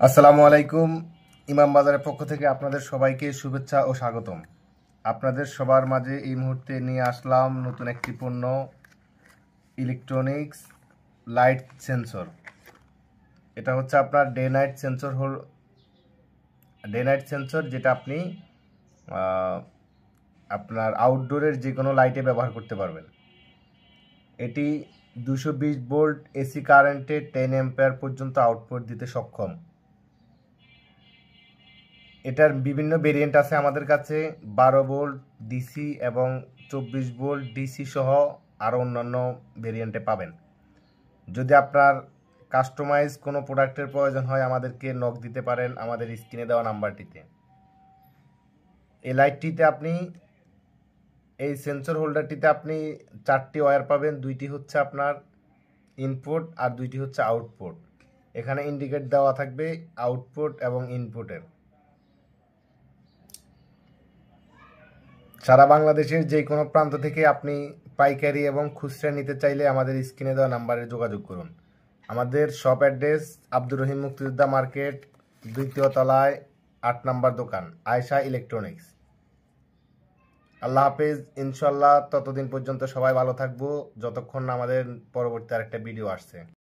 আসসালামু আলাইকুম। ইমাম বাজারের পক্ষ থেকে আপনাদের সবাইকে শুভেচ্ছা ও স্বাগতম। আপনাদের সবার মাঝে এই মুহূর্তে নিয়ে আসলাম নতুন একটি পণ্য, ইলেকট্রনিক্স লাইট সেন্সর। এটা হচ্ছে আপনার ডে নাইট সেন্সর, যেটা আপনি আপনার আউটডোরের যে কোনো লাইটে ব্যবহার করতে পারবেন। এটি 220 ভোল্ট এসি কারেন্টে 10 অ্যাম্পিয়ার পর্যন্ত আউটপুট দিতে সক্ষম। এটার বিভিন্ন ভেরিয়েন্ট আছে আমাদের কাছে, 12 ভোল্ট ডিসি এবং 24 ভোল্ট ডিসি সহ আরও অন্যান্য ভেরিয়েন্টে পাবেন। যদি আপনার কাস্টমাইজ কোনো প্রোডাক্টের প্রয়োজন হয় আমাদেরকে নক দিতে পারেন আমাদের স্ক্রিনে দেওয়া নাম্বারটিতে। এই লাইটটিতে আপনি, এই সেন্সর হোল্ডারটিতে আপনি 4টি ওয়্যার পাবেন। 2টি হচ্ছে আপনার ইনপুট আর 2টি হচ্ছে আউটপুট। এখানে ইন্ডিকেট দেওয়া থাকবে আউটপুট এবং ইনপুটের। সারা বাংলাদেশের যে কোনো প্রান্ত থেকে আপনি পাইকারি এবং খুচরা নিতে চাইলে আমাদের স্ক্রিনে দেওয়া নাম্বারে যোগাযোগ করুন। আমাদের শপ অ্যাড্রেস আব্দুর রহিম মুক্তিযোদ্ধা মার্কেট, 2য় তলায় 8 নম্বর দোকান, আয়েশা ইলেকট্রনিক্স। আল্লাহ হাফেজ। ইনশাল্লাহ ততদিন পর্যন্ত সবাই ভালো থাকবো যতক্ষণ না আমাদের পরবর্তী আরেকটা ভিডিও আসছে।